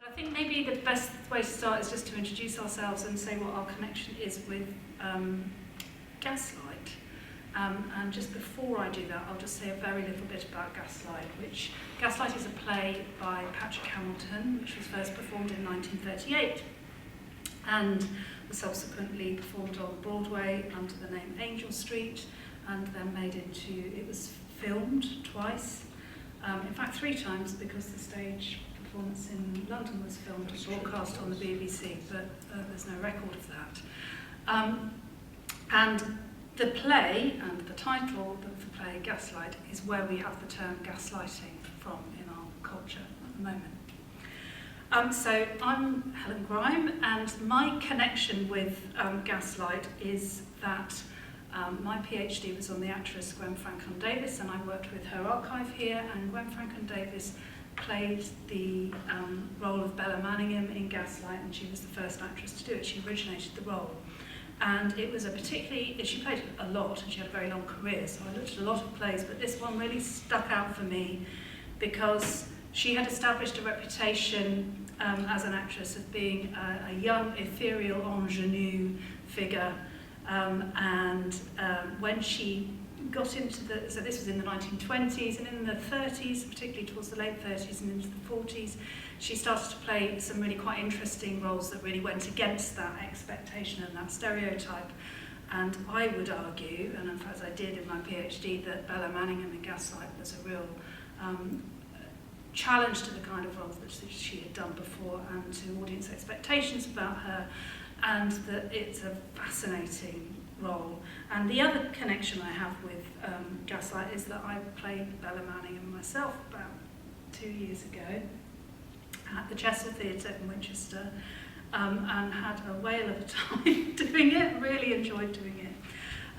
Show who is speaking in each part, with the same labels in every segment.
Speaker 1: I think maybe the best way to start is just to introduce ourselves and say what our connection is with Gaslight. And just before I do that, I'll just say a very little bit about Gaslight, which Gaslight is a play by Patrick Hamilton, which was first performed in 1938 and was subsequently performed on Broadway under the name Angel Street, and then it was filmed twice, in fact 3 times, because the stage performance in London was filmed and broadcast on the BBC, but there's no record of that. And the play and the title of the play, Gaslight, is where we have the term gaslighting from in our culture at the moment. So I'm Helen Grime, and my connection with Gaslight is that my PhD was on the actress Gwen Franklin-Davis, and I worked with her archive here, and Gwen Franklin-Davis played the role of Bella Manningham in Gaslight, and she was the first actress to do it. She originated the role. And it was she played a lot, and she had a very long career, so I looked at a lot of plays, but this one really stuck out for me because she had established a reputation as an actress of being a young, ethereal, ingenue figure, and when she got into so this was in the 1920s, and in the 30s, particularly towards the late 30s and into the 40s, she started to play some really quite interesting roles that really went against that expectation and that stereotype. And I would argue, and in fact I did in my PhD, that Bella Manningham in Gaslight was a real challenge to the kind of roles that she had done before and to audience expectations about her, and that it's a fascinating role. And the other connection I have with Gaslight is that I played Bella Manningham myself about 2 years ago at the Chester Theatre in Winchester, and had a whale of a time doing it, really enjoyed doing it.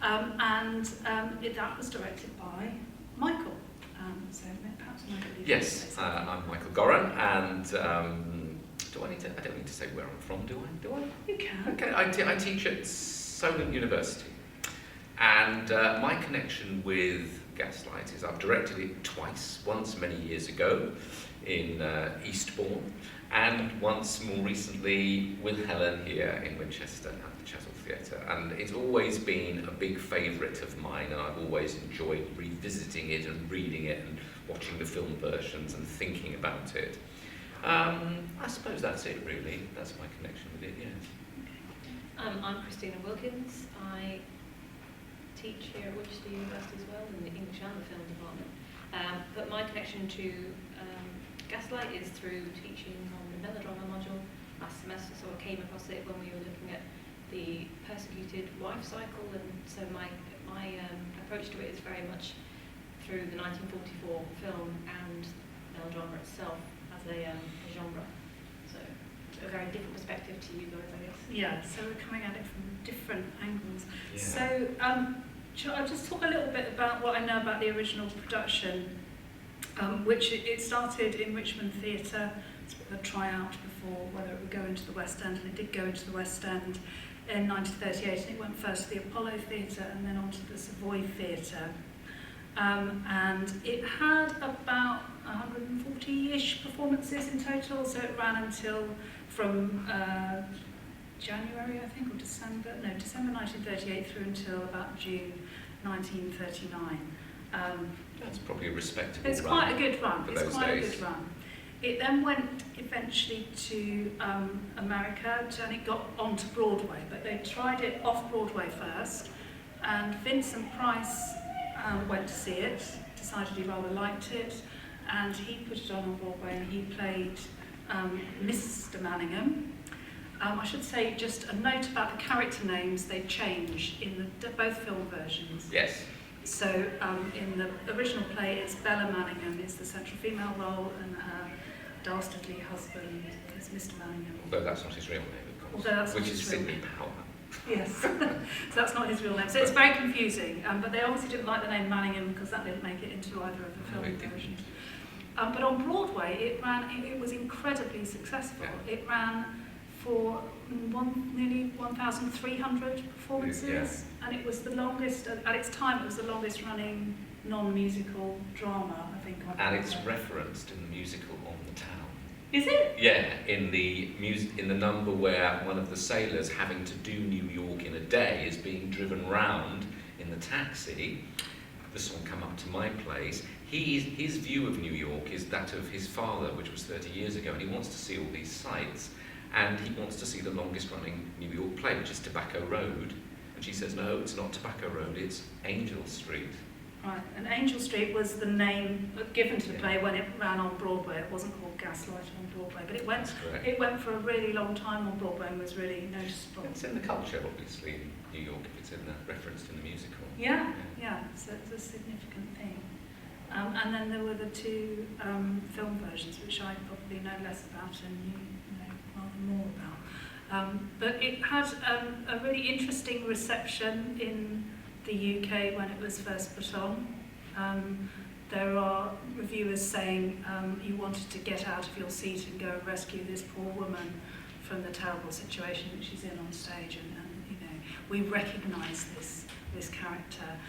Speaker 1: That was directed by Michael. So perhaps Michael.
Speaker 2: Yes, I'm Michael Goron, and I don't need to say where I'm from, do I?
Speaker 1: You can.
Speaker 2: Okay, I teach at Solent University, and my connection with Gaslight is I've directed it twice, once many years ago in Eastbourne, and once more recently with Helen here in Winchester at the Chessel Theatre. And it's always been a big favourite of mine, and I've always enjoyed revisiting it and reading it and watching the film versions and thinking about it. I suppose that's it really, that's my connection with it, yes.
Speaker 3: I'm Christina Wilkins. I teach here at Winchester University as well in the English and the film department. But my connection to Gaslight is through teaching on the melodrama module last semester, so I came across it when we were looking at the persecuted wife cycle, and so my approach to it is very much through the 1944 film and melodrama itself as a genre. So a very different perspective to you guys, I guess.
Speaker 1: Yeah, so we're coming at it from different angles.
Speaker 2: Yeah.
Speaker 1: So shall I just talk a little bit about what I know about the original production, which it started in Richmond Theatre. It's a bit of a tryout before whether it would go into the West End, and it did go into the West End in 1938, and it went first to the Apollo Theatre and then on to the Savoy Theatre. And it had about 140-ish performances in total, so it ran until from January, I think, or December 1938 through until about June 1939.
Speaker 2: That's probably a respectable
Speaker 1: It's
Speaker 2: run.
Speaker 1: Quite a good run.
Speaker 2: It's quite
Speaker 1: a good run. It then went eventually to America, and it got onto Broadway, but they tried it off Broadway first, and Vincent Price went to see it, decided he rather liked it, and he put it on Broadway, and he played Mr. Manningham. I should say just a note about the character names, they change in both film versions.
Speaker 2: Yes.
Speaker 1: So in the original play, it's Bella Manningham is the central female role, and her dastardly husband is Mr. Manningham.
Speaker 2: Although that's not his real name, of course.
Speaker 1: Although that's
Speaker 2: which
Speaker 1: not
Speaker 2: is
Speaker 1: his real
Speaker 2: Sidney
Speaker 1: name.
Speaker 2: Power.
Speaker 1: Yes, so that's not his real name. So it's very confusing, but they obviously didn't like the name Manningham because that didn't make it into either of the film versions. But on Broadway, it was incredibly successful.
Speaker 2: Yeah.
Speaker 1: It ran for nearly 1,300 performances, and it was the longest, at its time, it was the longest running non-musical drama, I think.
Speaker 2: And it's referenced in the musical On the Town.
Speaker 1: Is it?
Speaker 2: Yeah, in the number where one of the sailors having to do New York in a day is being driven round in the taxi. The song "Come Up to My Place." His view of New York is that of his father, which was 30 years ago, and he wants to see all these sights, and he wants to see the longest-running New York play, which is Tobacco Road. And she says, "No, it's not Tobacco Road; it's Angel Street."
Speaker 1: Right, and Angel Street was the name given to the play when it ran on Broadway. It wasn't called Gaslight on Broadway, but it went for a really long time on Broadway and was really noticeable.
Speaker 2: It's in the culture, obviously, in New York, if it's in the referenced in the musical.
Speaker 1: Yeah, so it's a significant thing. And then there were the two film versions, which I probably know less about and you know rather more about. But it had a really interesting reception in the UK when it was first put on. There are reviewers saying you wanted to get out of your seat and go and rescue this poor woman from the terrible situation that she's in on stage, and you know, we recognise this character.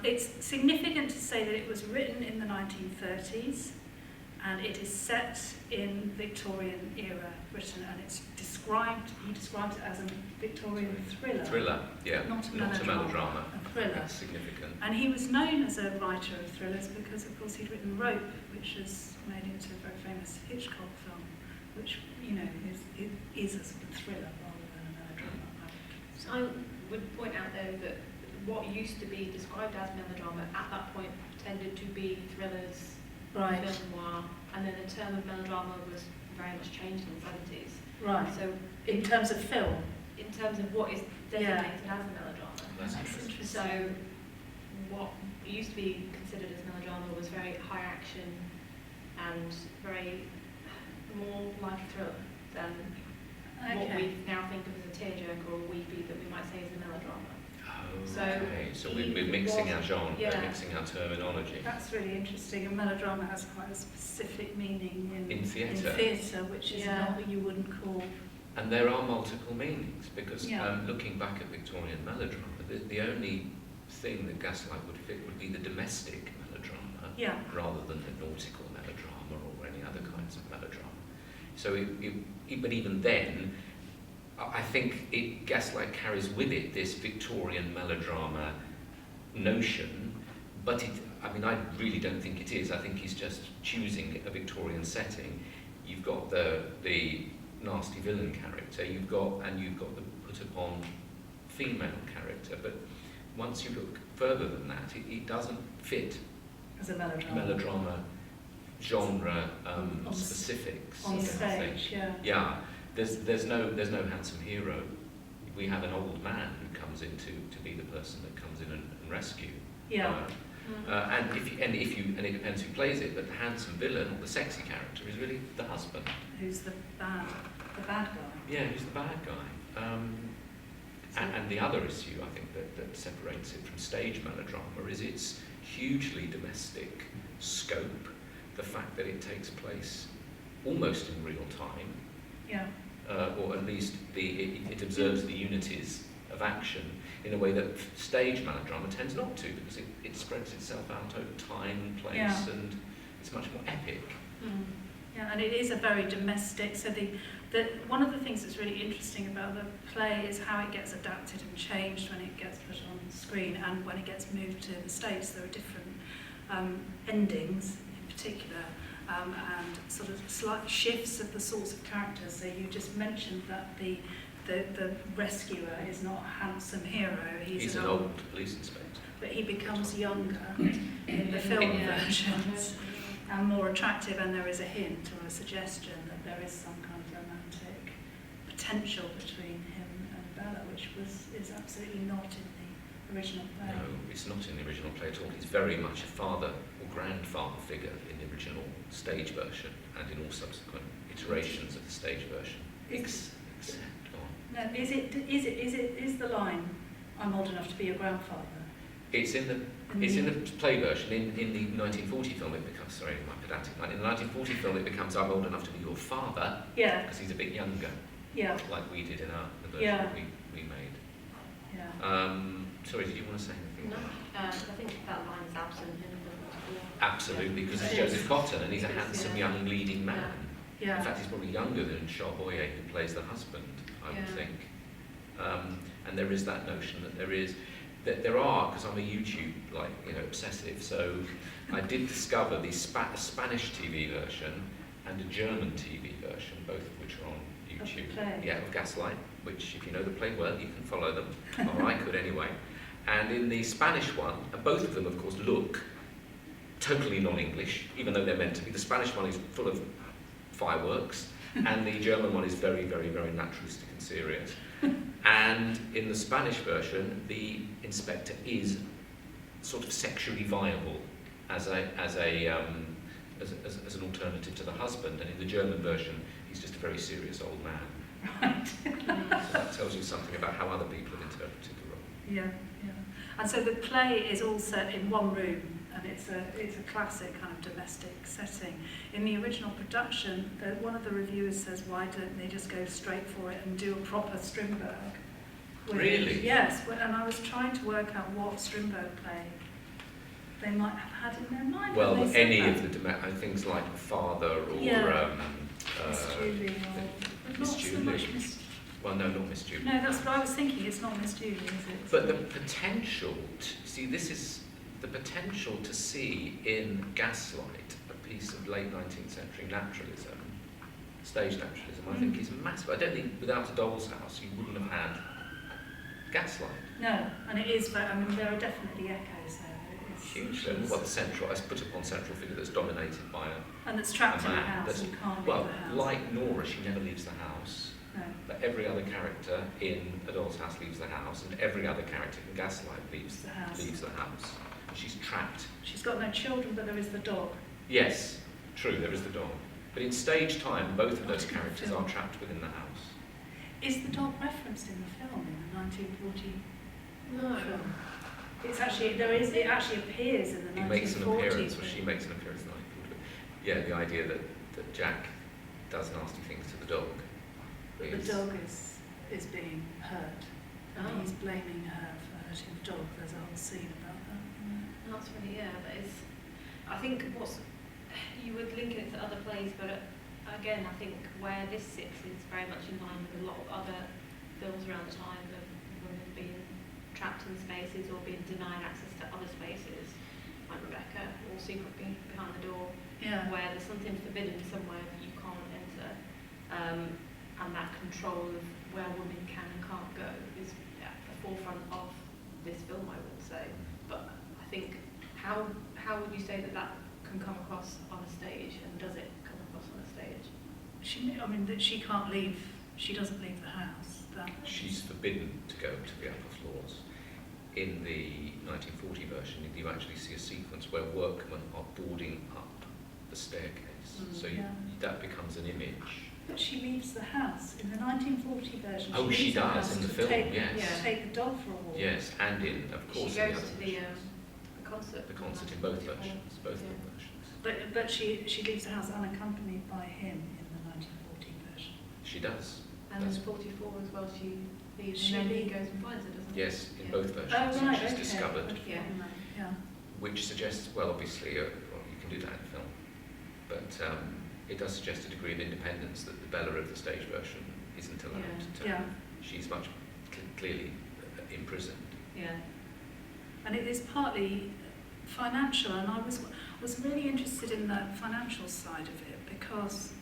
Speaker 1: It's significant to say that it was written in the 1930s, and it is set in Victorian era Britain, and it's described. He describes it as a Victorian thriller.
Speaker 2: Thriller, yeah,
Speaker 1: Not a
Speaker 2: not
Speaker 1: melodrama. A thriller.
Speaker 2: That's significant.
Speaker 1: And he was known as a writer of thrillers because, of course, he'd written Rope, which was made into a very famous Hitchcock film, which, you know, is a sort of thriller rather than a melodrama.
Speaker 3: So I would point out, though, that what used to be described as melodrama at that point tended to be thrillers,
Speaker 1: Right.
Speaker 3: film noir, and then the term of melodrama was very much changed in the 70s.
Speaker 1: Right.
Speaker 3: So
Speaker 1: In terms of film.
Speaker 3: in terms of what is designated as a melodrama.
Speaker 2: That's
Speaker 1: interesting.
Speaker 3: So what used to be considered as melodrama was very high action and very more like a thriller than what we now think of as a tearjerker or a weepy that we might say is a melodrama.
Speaker 2: So we're mixing our genre,
Speaker 3: yeah.
Speaker 2: mixing our terminology.
Speaker 1: That's really interesting. And melodrama has quite a specific meaning
Speaker 2: In theatre.
Speaker 1: which is not what you wouldn't call.
Speaker 2: And there are multiple meanings, because
Speaker 1: Yeah.
Speaker 2: looking back at Victorian melodrama, the only thing that Gaslight would fit would be the domestic melodrama,
Speaker 1: Yeah.
Speaker 2: rather than the nautical melodrama or any other kinds of melodrama. So, but even then, I think Gaslight carries with it this Victorian melodrama notion, but I really don't think it is. I think he's just choosing a Victorian setting. You've got the nasty villain character, you've got the put upon female character, but once you look further than that, it doesn't fit
Speaker 1: As a melodrama.
Speaker 2: Melodrama genre specifics.
Speaker 1: On
Speaker 2: I think.
Speaker 1: stage, yeah.
Speaker 2: Yeah. There's no handsome hero. We have an old man who comes in to be the person that comes in and rescue.
Speaker 1: Yeah.
Speaker 2: And it depends who plays it, but the handsome villain or the sexy character is really the husband.
Speaker 1: Who's the bad guy?
Speaker 2: Yeah, who's the bad guy. And the other issue I think that separates it from stage melodrama is its hugely domestic scope. The fact that it takes place almost in real time.
Speaker 1: Yeah.
Speaker 2: Or at least it observes the unities of action in a way that stage melodrama tends not to, because it spreads itself out over time and place, and it's much more epic.
Speaker 1: Yeah, and it is a very domestic. So one of the things that's really interesting about the play is how it gets adapted and changed when it gets put on screen and when it gets moved to the stage. There are different endings in particular. And sort of slight shifts of the sorts of characters. So you just mentioned that the rescuer is not a handsome hero.
Speaker 2: He's an old police inspector.
Speaker 1: But he becomes younger in the film versions and more attractive, and there is a hint or a suggestion that there is some kind of romantic potential between him and Bella, which is absolutely not in the original play.
Speaker 2: No, it's not in the original play at all. He's very much a father or grandfather figure in the original stage version and in all subsequent iterations of the stage version. Except on.
Speaker 1: No, is the line "I'm old enough to be your grandfather"?
Speaker 2: It's in the play version. In the 1940 film, it becomes my pedantic line. In the 1940 film, it becomes "I'm old enough to be your father."
Speaker 1: Yeah.
Speaker 2: Because he's a bit younger.
Speaker 1: Yeah.
Speaker 2: Like we did in the version that we made.
Speaker 1: Yeah.
Speaker 2: Sorry, did you want to say anything?
Speaker 3: No, I think that line is absent in the musical.
Speaker 2: Absolutely, because it's Joseph Cotton and he's a handsome young leading man.
Speaker 1: Yeah.
Speaker 2: In fact, he's probably younger than Charboyer, who plays the husband, I would think. And there is that notion that there are, because I'm a YouTube, obsessive, so I did discover the Spanish TV version and a German TV version, both of which are on YouTube.
Speaker 1: Of the play.
Speaker 2: Yeah, of Gaslight, which, if you know the play well, you can follow them, or I could anyway. And in the Spanish one, and both of them, of course, look totally non-English, even though they're meant to be. The Spanish one is full of fireworks, and the German one is very, very, very naturalistic and serious. And in the Spanish version, the inspector is sort of sexually viable as an alternative to the husband, and in the German version, he's just a very serious old man.
Speaker 1: Right.
Speaker 2: So that tells you something about how other people have interpreted the role.
Speaker 1: Yeah. And so the play is all set in one room, and it's a classic kind of domestic setting. In the original production, one of the reviewers says, why don't they just go straight for it and do a proper Strindberg?
Speaker 2: Really?
Speaker 1: Yes, and I was trying to work out what Strindberg play they might have had in their mind.
Speaker 2: Well,
Speaker 1: when they said
Speaker 2: any
Speaker 1: that.
Speaker 2: of the things like Father or
Speaker 1: Miss Julie, or
Speaker 2: Miss
Speaker 1: not so
Speaker 2: Julie.
Speaker 1: much Miss.
Speaker 2: Well, no, not Miss Julie.
Speaker 1: No, that's what I was thinking. It's not Miss Julie, is it?
Speaker 2: But the potential, this is the potential to see in Gaslight a piece of late 19th century naturalism, stage naturalism, I think is massive. I don't think without A Doll's House you wouldn't have had Gaslight.
Speaker 1: No, and it is, but there are definitely echoes there.
Speaker 2: Hugely. Well, the central, I put upon central figure that's dominated by
Speaker 1: and that's trapped in the
Speaker 2: man
Speaker 1: house and can't leave
Speaker 2: well,
Speaker 1: the house.
Speaker 2: like Nora, she never leaves the house.
Speaker 1: No.
Speaker 2: But every other character in A Doll's House leaves the house, and every other character in Gaslight leaves
Speaker 1: the house.
Speaker 2: She's trapped.
Speaker 1: She's got no children, but there is the dog.
Speaker 2: Yes, true, there is the dog. But in stage time, both of those characters are trapped within the house.
Speaker 1: Is the dog referenced in the film, in the 1940
Speaker 3: No.
Speaker 1: film? It's actually, it actually appears in the 1940
Speaker 2: He makes an appearance, or
Speaker 1: film.
Speaker 2: she makes an appearance in the 1940. Yeah, the idea that Jack does nasty things to the dog.
Speaker 1: But the dog is being hurt.
Speaker 3: Oh.
Speaker 1: And he's blaming her for hurting the dog. There's a whole scene about that.
Speaker 3: That's really, that is. I think you would link it to other plays, but again, I think where this sits is very much in line with a lot of other films around the time of women being trapped in spaces or being denied access to other spaces, like Rebecca, or secretly behind the door, where there's something forbidden somewhere that you can't enter, and that control of where women can and can't go is at the forefront of this film, I would say. But I think, how would you say that can come across on a stage, and does it come across on a stage?
Speaker 1: That she can't leave. She doesn't leave the house.
Speaker 2: She's forbidden to go to the upper floors. In the 1940 version, you actually see a sequence where workmen are boarding up the staircase. So that becomes an image.
Speaker 1: But she leaves the house. In the 1940 version,
Speaker 2: Oh, she
Speaker 1: leaves the
Speaker 2: does
Speaker 1: house
Speaker 2: in the
Speaker 1: to
Speaker 2: film,
Speaker 1: take,
Speaker 2: yes.
Speaker 1: take the dog for a walk.
Speaker 2: Yes, and of course,
Speaker 3: she
Speaker 2: in the
Speaker 3: goes
Speaker 2: other
Speaker 3: to the
Speaker 2: versions.
Speaker 3: concert.
Speaker 2: The concert in both versions, both versions.
Speaker 1: But she leaves the house unaccompanied by him in the 1940 version.
Speaker 2: She does.
Speaker 3: And in 44 as well, she leaves,
Speaker 1: She
Speaker 3: and then he
Speaker 1: leaves.
Speaker 3: goes and finds her, doesn't he?
Speaker 2: Yes, in both versions.
Speaker 1: Oh, right,
Speaker 2: She's
Speaker 1: okay.
Speaker 2: discovered,
Speaker 3: Yeah.
Speaker 2: which suggests, well, obviously, you can do that in film, but it does suggest a degree of independence that the Bella of the stage version isn't allowed to. She's much clearly imprisoned.
Speaker 3: Yeah.
Speaker 1: And it is partly financial, and I was really interested in the financial side of it because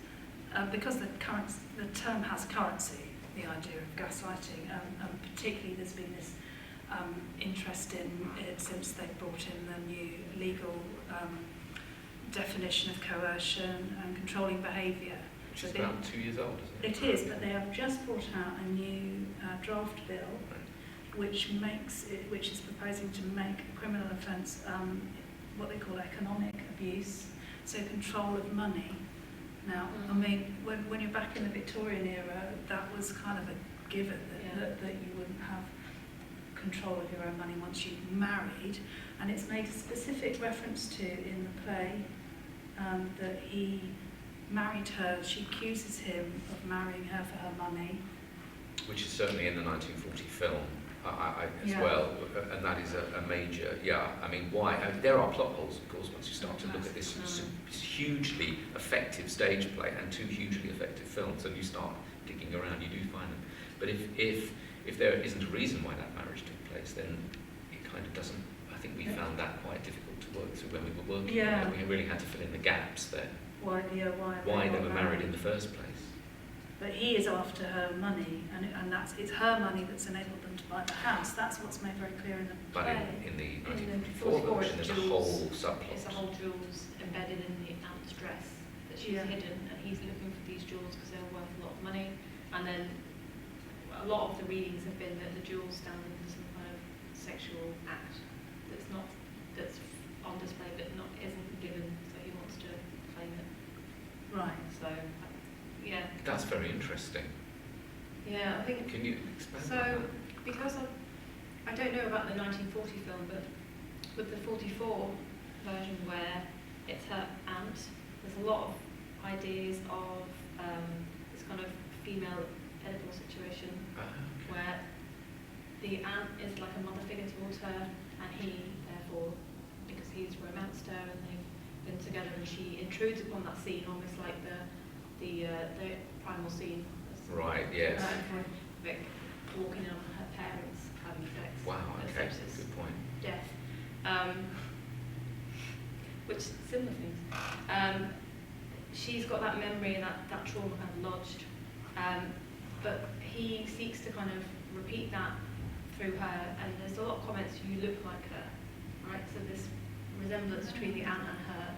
Speaker 1: the term has currency, the idea of gaslighting, and particularly there's been this interest in it since they brought in the new legal definition of coercion and controlling behaviour.
Speaker 2: Which is about 2 years old, isn't it?
Speaker 1: It is, but they have just brought out a new draft bill which is proposing to make a criminal offence what they call economic abuse, so control of money. Now, when you're back in the Victorian era, that was kind of a given that you wouldn't have control of your own money once you married, and it's made a specific reference to in the play that he married her. She accuses him of marrying her for her money.
Speaker 2: Which is certainly in the 1940 film as
Speaker 1: Yeah.
Speaker 2: well, and that is a major, I mean, why? There are plot holes, of course, once you start to look at this hugely effective stage play and two hugely effective films, and you start digging around, you do find them. But if there isn't a reason why that marriage took place, then it kind of doesn't. I think we found that quite difficult to work through when we were working.
Speaker 1: Yeah.
Speaker 2: We really had to fill in the gaps there.
Speaker 1: Why
Speaker 2: Why they were married in the first place.
Speaker 1: But he is after her money, and it's her money that's enabled them to buy the house. That's what's made very clear in the
Speaker 2: But
Speaker 1: play.
Speaker 2: in the
Speaker 3: In the
Speaker 2: 1944 version, there's a
Speaker 3: jewels.
Speaker 2: whole subplot.
Speaker 3: It's a whole jewels embedded in the aunt's dress that she's
Speaker 1: Yeah.
Speaker 3: hidden, and he's looking for these jewels because they're worth a lot of money. And then a lot of the readings have been that the jewels stand for some kind of sexual act that's on display but isn't given, so he wants to claim it.
Speaker 1: Right.
Speaker 3: So, yeah.
Speaker 2: That's very interesting.
Speaker 3: Yeah, I think.
Speaker 2: Can you explain
Speaker 3: So,
Speaker 2: that?
Speaker 3: because I don't know about the 1940 film, but with the 44 version where it's her aunt, there's a lot of ideas of this kind of female edible situation where the aunt is like a mother figure towards her, and he, therefore, because he's romanced her and they've been together, and she intrudes upon that scene almost like the primal scene.
Speaker 2: Right, yes.
Speaker 3: Vic walking in on her parents having sex.
Speaker 2: Wow, okay,
Speaker 3: sepsis,
Speaker 2: good point.
Speaker 3: death. Which similar things. She's got that memory and that trauma kind of lodged. But he seeks to kind of repeat that through her, and there's a lot of comments, you look like her, right? So this resemblance between the aunt and her,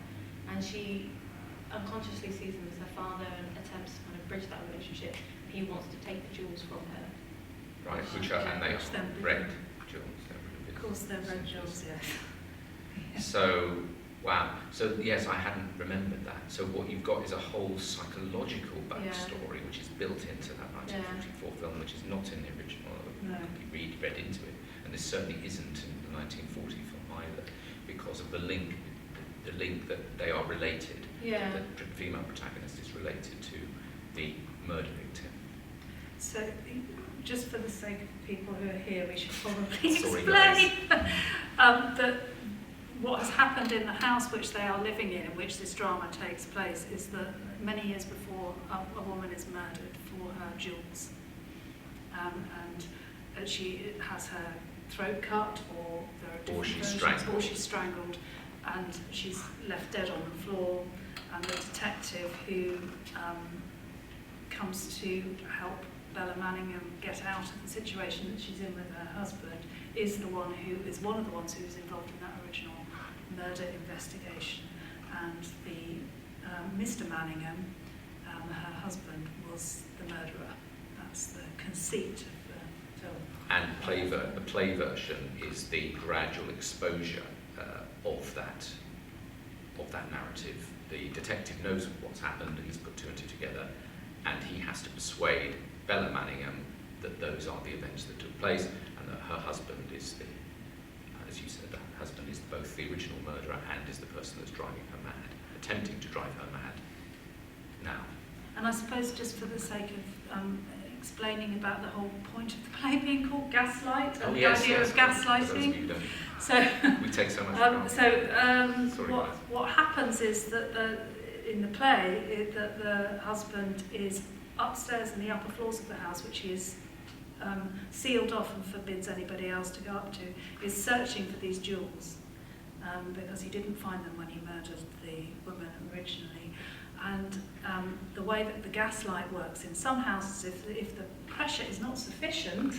Speaker 3: and she unconsciously sees him as her father and attempts to kind of bridge that relationship. He wants to take the jewels from her.
Speaker 2: Right, which are, and they
Speaker 1: Which then
Speaker 2: are red jewels.
Speaker 1: Of course, they're red jewels, yes.
Speaker 2: So, wow. So, yes, I hadn't remembered that. So what you've got is a whole psychological backstory which is built into that 1944 film, which is not in the original.
Speaker 1: No.
Speaker 2: Could be read into it. And this certainly isn't in the 1940 film either, because of the link that they are related.
Speaker 3: Yeah.
Speaker 2: The female protagonist is related to the murder victim.
Speaker 1: So, just for the sake of people who are here, we should probably
Speaker 2: Sorry,
Speaker 1: explain that what has happened in the house which they are living in which this drama takes place is that many years before a woman is murdered for her jewels. And she has her throat cut, or there are different versions, or she's strangled, and she's left dead on the floor. And the detective who comes to help Bella Manningham get out of the situation that she's in with her husband is one of the ones who was involved in that original murder investigation. And the Mr. Manningham, her husband, was the murderer. That's the conceit of the film.
Speaker 2: And the play version is the gradual exposure of that narrative. The detective knows what's happened, and he's put two and two together, and he has to persuade Bella Manningham that those are the events that took place, and that her husband is as you said, that husband is both the original murderer and is the person that's driving her mad, attempting to drive her mad now.
Speaker 1: And I suppose just for the sake of explaining about the whole point of the play being called Gaslight, and the idea of gaslighting. So
Speaker 2: we take so much
Speaker 1: what happens is that in the play that the husband is upstairs in the upper floors of the house, which he is sealed off and forbids anybody else to go up to, is searching for these jewels because he didn't find them when he murdered the woman originally. And the way that the gaslight works in some houses, if the pressure is not sufficient,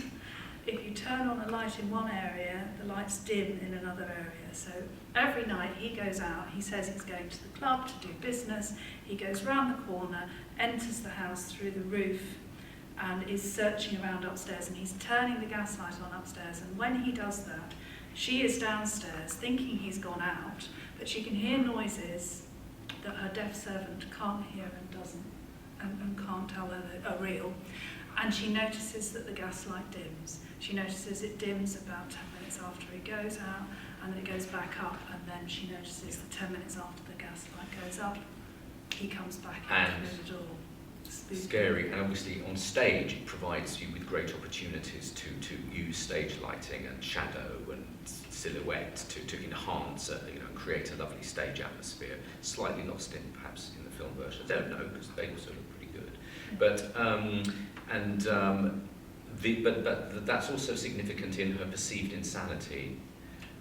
Speaker 1: if you turn on a light in one area, the lights dim in another area. So every night he goes out, he says he's going to the club to do business, he goes round the corner, enters the house through the roof, and is searching around upstairs, and he's turning the gaslight on upstairs. And when he does that, she is downstairs thinking he's gone out, but she can hear noises that her deaf servant can't hear and doesn't, and can't tell her that are real. And she notices that the gaslight dims. She notices it dims about 10 minutes after he goes out, and then it goes back up, and then she notices that 10 minutes after the gaslight goes up, he comes back in through the door. spooky.
Speaker 2: Scary, and obviously on stage it provides you with great opportunities to use stage lighting and shadow and silhouette to enhance, create a lovely stage atmosphere. Slightly lost in perhaps in the film version. I don't know because they also look pretty good, but but that's also significant in her perceived insanity,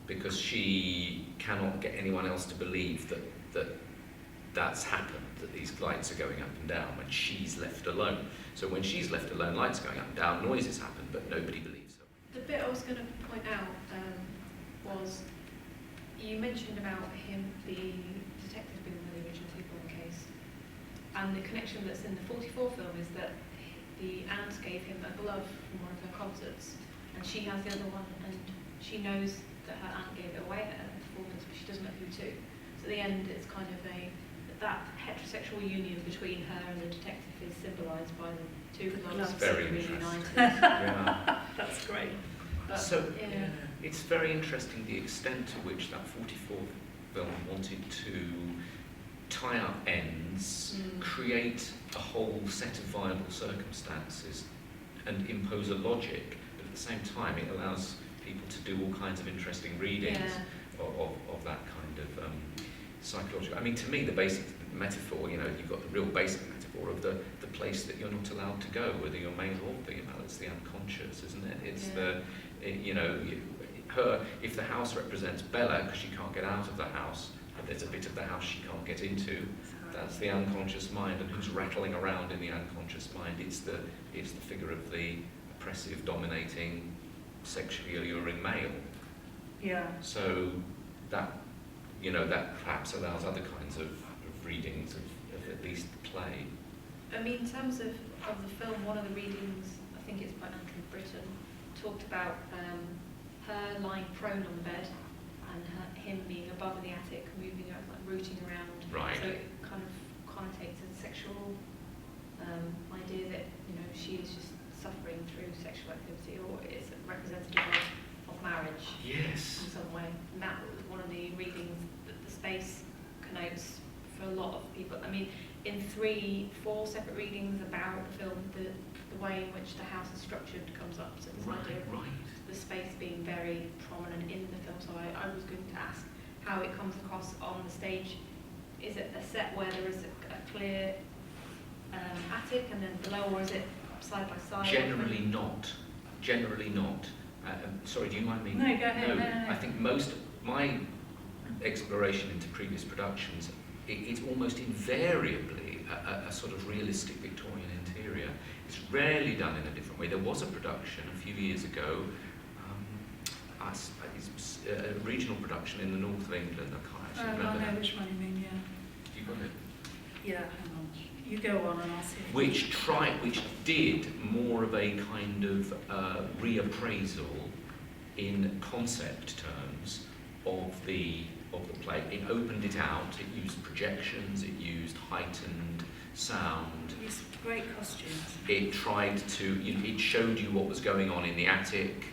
Speaker 2: because she cannot get anyone else to believe that's happened, that these lights are going up and down when she's left alone. So when she's left alone, lights going up and down, noises happen, but nobody believes her.
Speaker 3: The bit I was going to point out was, you mentioned about him, the detective being the original people in the case, and the connection that's in the 44 film is that the aunt gave him a glove from one of her concerts, and she has the other one, and she knows that her aunt gave it away at her performance, but she doesn't know who to. So at the end, it's kind of that heterosexual union between her and the detective is symbolised by the two gloves
Speaker 2: very
Speaker 3: being
Speaker 2: interesting.
Speaker 3: united.
Speaker 2: Yeah.
Speaker 1: That's great.
Speaker 3: But,
Speaker 2: So
Speaker 3: yeah.
Speaker 2: it's very interesting the extent to which that 44 film wanted to tie up ends, create a whole set of viable circumstances and impose a logic, but at the same time it allows people to do all kinds of interesting readings of that kind of psychological. I mean, to me, the basic metaphor, you've got the real basic metaphor of the place that you're not allowed to go, whether you're male or female. It's the unconscious, isn't it? It's her. If the house represents Bella, because she can't get out of the house, and there's a bit of the house she can't get into, that's the unconscious mind, and who's rattling around in the unconscious mind? It's the figure of the oppressive, dominating, sexually alluring male.
Speaker 1: Yeah.
Speaker 2: So that perhaps allows other kinds of readings of at least play.
Speaker 3: I mean, in terms of the film, one of the readings, I think it's by Andrew Britton, talked about her lying prone on the bed and him being above in the attic, moving around, like rooting around.
Speaker 2: Right.
Speaker 3: So it kind of connotates a sexual idea that she is just suffering through sexual activity, or it's representative of marriage.
Speaker 2: Yes.
Speaker 3: In some way. And that was one of the readings that the space connotes for a lot of people. I mean, in 4 separate readings about the film, the way in which the house is structured comes up. So this idea of the space being very prominent in the film. So I was going to ask how it comes across on the stage. Is it a set where there is a clear attic and then below, or is it side by side?
Speaker 2: Generally not. Sorry, do you mind me?
Speaker 1: No, go ahead. No.
Speaker 2: I think most of my exploration into previous productions, it's almost invariably a sort of realistic Victorian interior. It's rarely done in a different way. There was a production a few years ago, a regional production in the north of England. I can't actually remember.
Speaker 1: I know which one you mean, yeah.
Speaker 2: You got it?
Speaker 1: Yeah, hang on. You go on and I'll see.
Speaker 2: Which did more of a kind of reappraisal in concept terms of the play. It opened it out. It used projections. It used heightened sound.
Speaker 1: It used great costumes.
Speaker 2: It tried to. It showed you what was going on in the attic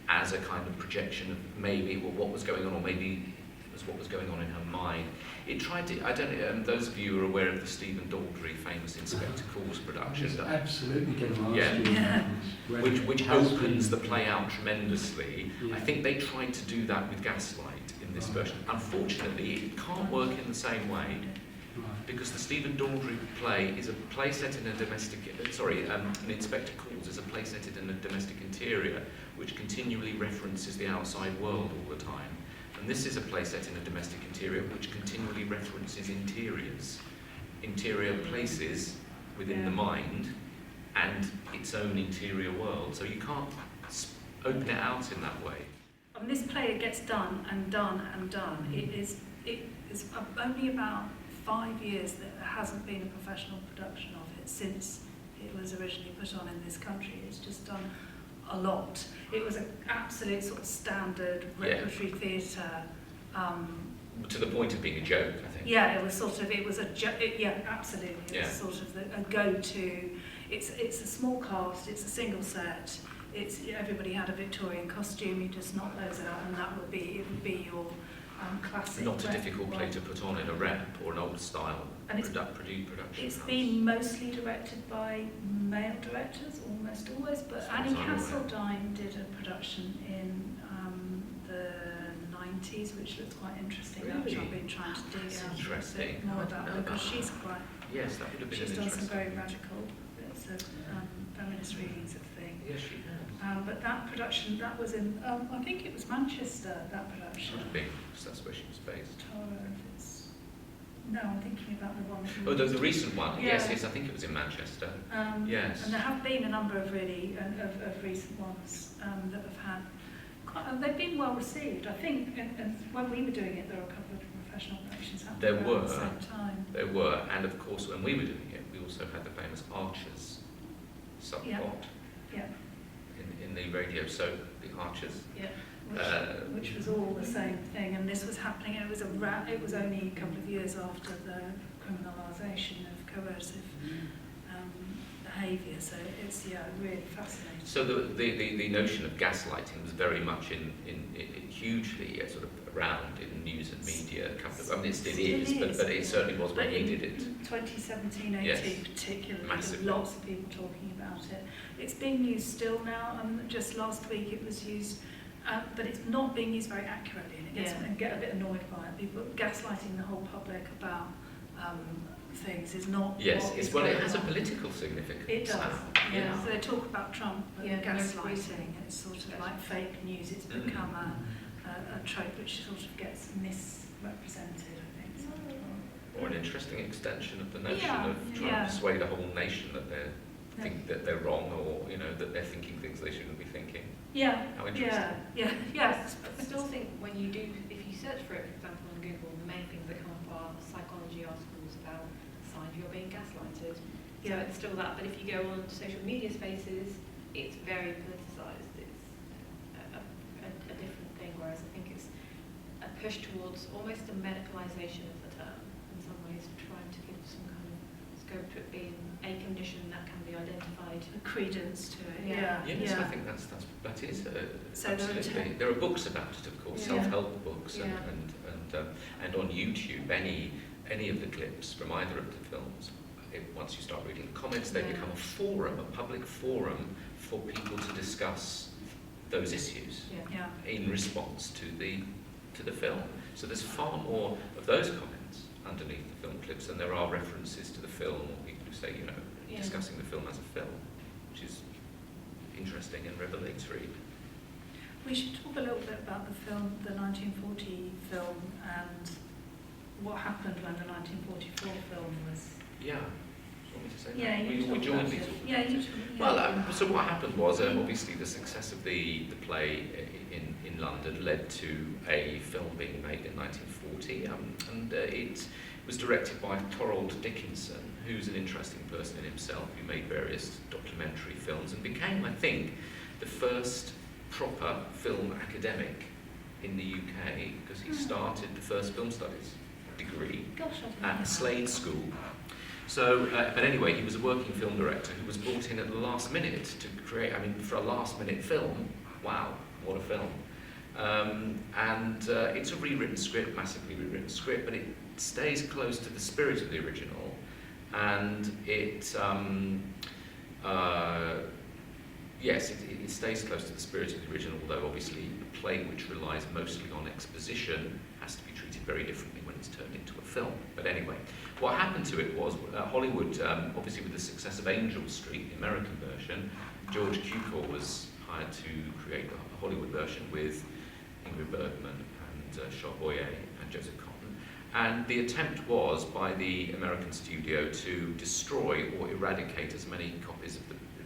Speaker 2: as a kind of projection of maybe what was going on, or maybe it was what was going on in her mind. It tried to. I don't know. Those of you who are aware of the Stephen Daldry famous Inspector Calls production.
Speaker 4: Absolutely, going to ask you.
Speaker 2: Which opens the play out tremendously.
Speaker 4: Yeah.
Speaker 2: I think they tried to do that with Gaslight in this version. Unfortunately, it can't work in the same way, because the Stephen Daldry play is a play set in a domestic. An Inspector Calls is a play set in a domestic interior, which continually references the outside world all the time. And this is a play set in a domestic interior which continually references interior places within the mind and its own interior world. So you can't open it out in that way.
Speaker 1: On this play, it gets done and done and done. It is only about 5 years that there hasn't been a professional production of it since it was originally put on in this country. It's just done a lot. It was an absolute sort of standard repertory theatre.
Speaker 2: To the point of being a joke, I think.
Speaker 1: Yeah, it was a joke. Yeah, absolutely. It was sort of a go-to. It's a small cast. It's a single set. Everybody had a Victorian costume. You just knock those out, and it would be classic.
Speaker 2: Not a
Speaker 1: rep
Speaker 2: difficult play
Speaker 1: one.
Speaker 2: to put on in a rep or an old style
Speaker 1: And it's
Speaker 2: production.
Speaker 1: It's
Speaker 2: house.
Speaker 1: been mostly directed by male directors, almost always, but
Speaker 2: As far
Speaker 1: Annie
Speaker 2: as I'm aware.
Speaker 1: Castledine did a production in the 90s, which looks quite interesting, which
Speaker 2: Really?
Speaker 1: I've been trying to dig
Speaker 2: That's
Speaker 1: out a
Speaker 2: interesting.
Speaker 1: bit more
Speaker 2: I didn't
Speaker 1: about,
Speaker 2: know
Speaker 1: because
Speaker 2: about
Speaker 1: she's
Speaker 2: that.
Speaker 1: quite,
Speaker 2: Yes, that would have been
Speaker 1: she's
Speaker 2: an
Speaker 1: done some
Speaker 2: interesting.
Speaker 1: very radical bits of feminist readings of things.
Speaker 2: Yes, she has.
Speaker 1: But that production, that was in, I think it was Manchester, that production.
Speaker 2: Should have been, because that's where she was based.
Speaker 1: Tara, if it's, no, I'm thinking about the one that you
Speaker 2: Oh, the recent one.
Speaker 1: Yeah.
Speaker 2: Yes, I think it was in Manchester. Yes.
Speaker 1: And there have been a number of really of recent ones that have had quite, and they've been well received. I think, and when we were doing it, there were a couple of professional productions happening
Speaker 2: There
Speaker 1: around
Speaker 2: were.
Speaker 1: the same time.
Speaker 2: There were, and of course, when we were doing it, we also had the famous Archers subplot
Speaker 1: Yeah,
Speaker 2: in the radio soap, The Archers.
Speaker 3: Yeah.
Speaker 1: which was all the same thing, and this was happening. It was it was only a couple of years after the criminalisation of coercive behaviour. So it's really fascinating.
Speaker 2: So the notion of gaslighting was very much in hugely sort of around in news and media. I mean, it still is, but it certainly was when we did it.
Speaker 1: 2017-18
Speaker 2: Yes.
Speaker 1: particularly,
Speaker 2: Massively.
Speaker 1: lots of people talking about it. It's being used still now, and just last week it was used, but it's not being used very accurately, and it gets,
Speaker 3: Yeah.
Speaker 1: and get a bit annoyed by it. People gaslighting the whole public about things is not.
Speaker 2: Yes,
Speaker 1: what
Speaker 2: it's
Speaker 1: is
Speaker 2: well, it
Speaker 1: going
Speaker 2: has a
Speaker 1: on.
Speaker 2: political significance.
Speaker 1: It does,
Speaker 2: now.
Speaker 1: yeah. So they talk about Trump and
Speaker 3: Yeah, most
Speaker 1: gaslighting,
Speaker 3: recent.
Speaker 1: and it's sort of like fake news. It's
Speaker 2: Mm.
Speaker 1: become a trope which sort of gets misrepresented, I think. Sometimes.
Speaker 2: Or an interesting extension of the notion
Speaker 1: Yeah,
Speaker 2: of trying
Speaker 1: yeah.
Speaker 2: to persuade a whole nation that they think that they're wrong, or that they're thinking things they shouldn't be thinking.
Speaker 1: Yeah,
Speaker 2: How interesting.
Speaker 1: yeah.
Speaker 3: I still think when you do, if you search for it, for example, on Google, the main things that come up are psychology articles about signs you're being gaslighted. So
Speaker 1: Yeah.
Speaker 3: it's still that, but if you go on social media spaces, it's very politicised. It's a different thing, whereas I think it's a push towards almost a medicalisation of the term, in some ways, trying to give some kind of scope to it being a condition that can be identified.
Speaker 1: A credence to it.
Speaker 3: Yeah.
Speaker 1: Yeah.
Speaker 2: Yes,
Speaker 1: yeah.
Speaker 2: I think that is
Speaker 1: So there are
Speaker 2: absolutely. There are books about it, of course,
Speaker 3: Yeah.
Speaker 2: self-help books,
Speaker 3: Yeah.
Speaker 2: and on YouTube, any of the clips from either of the films. Once you start reading the comments, they
Speaker 3: Yeah.
Speaker 2: become a forum, a public forum for people to discuss those issues
Speaker 3: Yeah.
Speaker 1: Yeah.
Speaker 2: in response to the film. So there's far more of those comments underneath the film clips than there are references to the film, or people who say,
Speaker 3: Yeah.
Speaker 2: discussing the film as a film, which is interesting and revelatory.
Speaker 1: We should talk a little bit about the film, the 1940 film, and what happened when the 1944 film was.
Speaker 2: Yeah. Do you want me to say
Speaker 1: Yeah,
Speaker 2: that?
Speaker 1: you
Speaker 2: Would
Speaker 1: talk
Speaker 2: you want
Speaker 1: about
Speaker 2: me
Speaker 1: it.
Speaker 2: to?
Speaker 1: Yeah, you talk.
Speaker 2: Well, so what happened was obviously the success of the play in London led to a film being made in 1940, and it was directed by Torald Dickinson, who's an interesting person in himself, who made various documentary films and became, I think, the first proper film academic in the UK, because he started the first film studies degree
Speaker 1: Gosh, I didn't know
Speaker 2: at
Speaker 1: that.
Speaker 2: Slade School. So, but anyway, he was a working film director who was brought in at the last minute to create, for a last minute film, wow, what a film. It's a rewritten script, massively rewritten script, but it stays close to the spirit of the original, and it stays close to the spirit of the original, although obviously a play which relies mostly on exposition has to be treated very differently when it's turned into a film. But anyway, what happened to it was Hollywood, obviously with the success of Angel Street, the American version, George Cukor was hired to create a Hollywood version with Ingrid Bergman and Charles Boyer and Joseph Cotton. And the attempt was by the American studio to destroy or eradicate as many copies of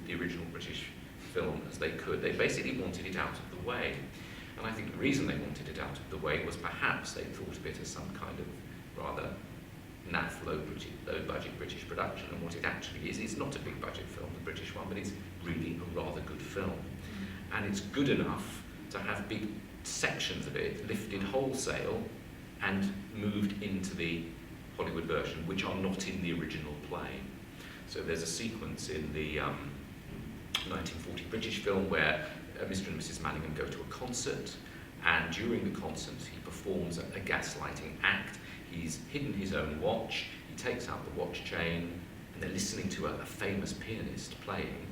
Speaker 2: the original British film as they could. They basically wanted it out of the way. And I think the reason they wanted it out of the way was perhaps they thought of it as some kind of rather naff, low-budget British production. And what it actually is, it's not a big budget film, the British one, but it's really a rather good film. And it's good enough to have big sections of it lifted wholesale and moved into the Hollywood version, which are not in the original play. So there's a sequence in the 1940 British film where Mr. and Mrs. Manningham go to a concert, and during the concert he performs a gaslighting act. He's hidden his own watch, he takes out the watch chain, and they're listening to a famous pianist playing,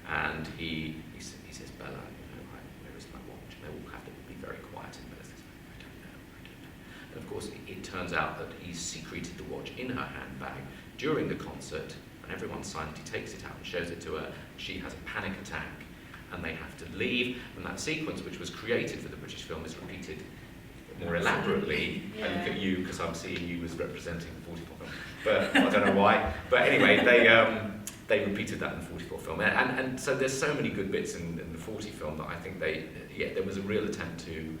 Speaker 2: and he says, Bella, where is my watch? And they all have to be very quiet, and Bella says, I don't know. And of course, it turns out that he's secreted the watch in her handbag during the concert, and everyone's silent. He takes it out and shows it to her. She has a panic attack, and they have to leave. And that sequence, which was created for the British film, is repeated more elaborately.
Speaker 3: Yeah.
Speaker 2: I look at you because I'm seeing you as representing the 44 film, but I don't know why. But anyway, they repeated that in the 44 film, and so there's so many good bits in the 40 film that I think there was a real attempt to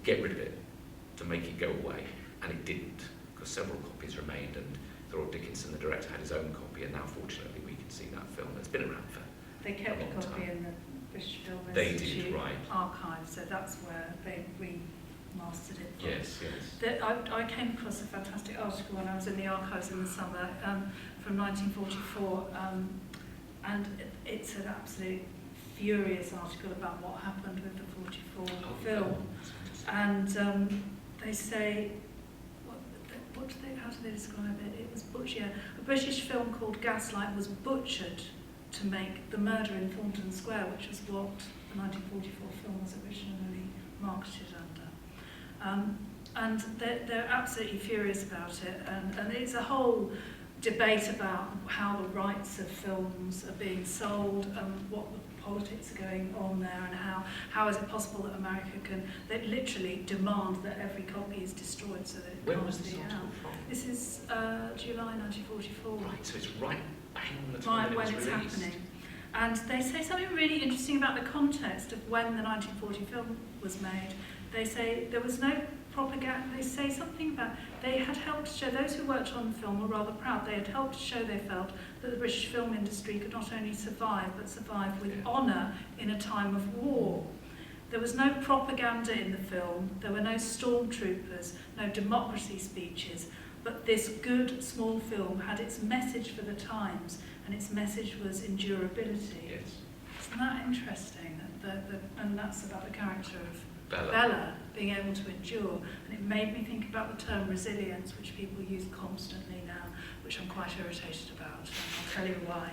Speaker 2: get rid of it, to make it go away, and it didn't, because several copies remained, and Thorold Dickinson, the director, had his own copy, and now fortunately we can see that film. It's been around for
Speaker 1: They kept
Speaker 2: a
Speaker 1: a
Speaker 2: long
Speaker 1: copy
Speaker 2: time.
Speaker 1: in the British Film
Speaker 2: They
Speaker 1: Institute
Speaker 2: did, right.
Speaker 1: archive, so that's where they remastered it.
Speaker 2: Yes.
Speaker 1: I came across a fantastic article when I was in the archives in the summer from 1944, and it's an absolute furious article about what happened with the 44 film. And they say, how do they describe it? It was butchered. A British film called Gaslight was butchered to make The Murder in Thornton Square, which was what the 1944 film was originally marketed under. And they're absolutely furious about it, and it's a whole debate about how the rights of films are being sold and what the politics are going on there, and how is it possible that America they literally demand that every copy is destroyed so that it
Speaker 2: When
Speaker 1: can't
Speaker 2: was this
Speaker 1: be
Speaker 2: article
Speaker 1: out.
Speaker 2: from?
Speaker 1: This is July 1944.
Speaker 2: Right, so it's right bang on the time
Speaker 1: Right when
Speaker 2: it was
Speaker 1: it's
Speaker 2: released.
Speaker 1: happening. And they say something really interesting about the context of when the 1940 film was made. They say there was no propaganda. They say something about they had helped to show, those who worked on the film were rather proud, they had helped to show, they felt, that the British film industry could not only survive, but survive with honour in a time of war. There was no propaganda in the film, there were no stormtroopers, no democracy speeches, but this good small film had its message for the times, and its message was endurability.
Speaker 2: Yes.
Speaker 1: Isn't that interesting? And that's about the character of
Speaker 2: Bella.
Speaker 1: being able to endure. And it made me think about the term resilience, which people use constantly now, which I'm quite irritated about. I'll tell you why.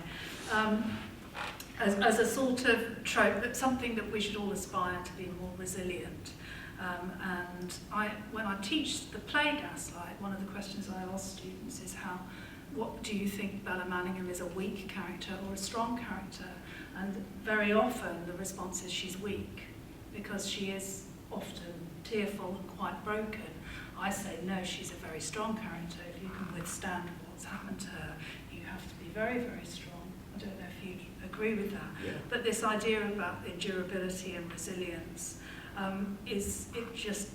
Speaker 1: As a sort of trope, but something that we should all aspire to be more resilient. And when I teach the play Gaslight, one of the questions I ask students is what do you think Bella Manningham is, a weak character or a strong character? And very often the response is she's weak, because she is often tearful and quite broken. I say, no, she's a very strong character. If you can withstand what's happened to her, you have to be very, very strong. I don't know if you agree with that.
Speaker 2: Yeah.
Speaker 1: But this idea about endurability and resilience it just,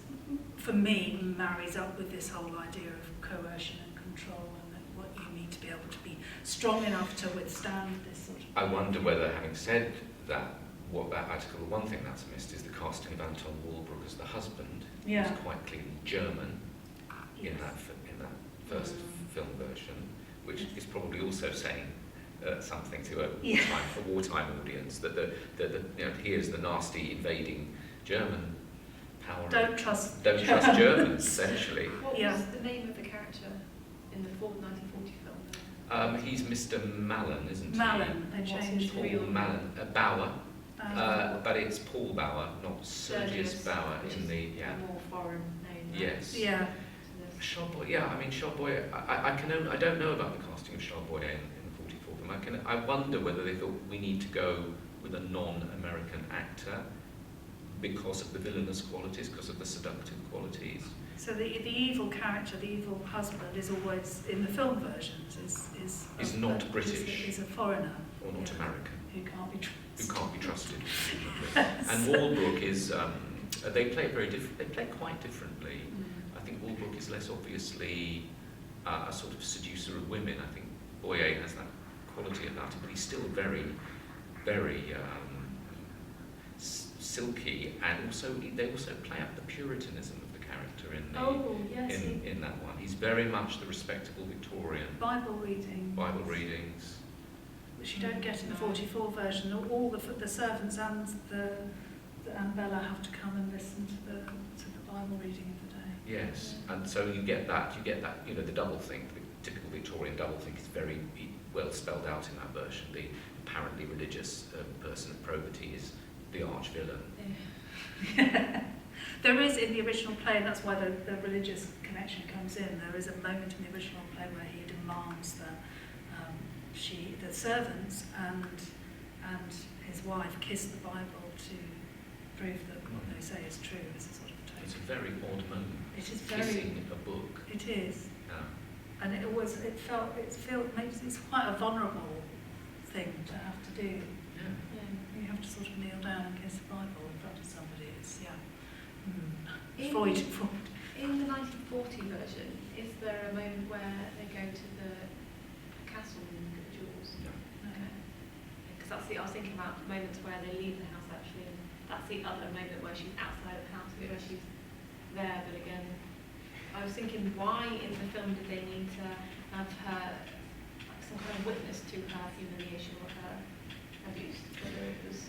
Speaker 1: for me, marries up with this whole idea of coercion and control, and that what you need to be able to be strong enough to withstand this sort of...
Speaker 2: I wonder whether, having said that, what that article, the one thing that's missed is the casting of Anton Walbrook as the husband.
Speaker 1: Yeah.
Speaker 2: He's quite clearly German in that first film version, which is probably also saying something to a wartime audience, that here's the nasty invading German power.
Speaker 1: Don't trust
Speaker 2: Germans, essentially.
Speaker 3: What was the name of the character in the 1940 film?
Speaker 2: He's Mr. Mallon, isn't he?
Speaker 1: Mallon, they changed
Speaker 2: Paul
Speaker 1: it.
Speaker 2: Mallon, Bauer. But it's Paul Bauer, not Sergius Bauer in the
Speaker 3: a more foreign name.
Speaker 2: Yes.
Speaker 1: Yeah.
Speaker 2: Charboy, Charboy. I don't know about the casting of Charboy in the 44 film. I wonder whether they thought we need to go with a non-American actor because of the villainous qualities, because of the seductive qualities.
Speaker 1: So the evil character, the evil husband, is always in the film versions
Speaker 2: is not British.
Speaker 1: Is a foreigner
Speaker 2: Or not American.
Speaker 1: who can't be trusted.
Speaker 2: Who can't be trusted.
Speaker 1: Yes.
Speaker 2: And Walbrook is. They play They play quite differently. I think Walbrook is less obviously a sort of seducer of women. I think Boyer has that quality about him, but he's still very, very silky, and they also play up the puritanism of the character in that one. He's very much the respectable Victorian.
Speaker 1: Bible readings, which you don't get in the 44 version. All the servants and the and Bella have to come and listen to the Bible reading of the day.
Speaker 2: Yes, and so you get that, the double think, the typical Victorian double think is very well spelled out in that version. The apparently religious person of probity is the arch villain.
Speaker 1: Yeah. There is in the original play, and that's why the religious connection comes in. There is a moment in the original play where he demands that the servants and his wife kiss the Bible to prove that what they say is true. It's a sort of
Speaker 2: It's a very odd moment.
Speaker 1: It is
Speaker 2: kissing a book.
Speaker 1: It is.
Speaker 2: Yeah.
Speaker 1: And it's quite a vulnerable thing to have to do.
Speaker 2: Yeah.
Speaker 1: You have to sort of kneel down and kiss the Bible in front of somebody. It's
Speaker 3: In-
Speaker 1: Freud.
Speaker 3: In the 1940 version, is there a moment where they go to the castle and look at the jewels?
Speaker 2: No.
Speaker 3: Because I was thinking about moments where they leave the house actually, and that's the other moment where she's outside of the house, where she's there. But again, I was thinking, why in the film did they need to have her, like some kind of witness to her humiliation or her abuse? Whether it was.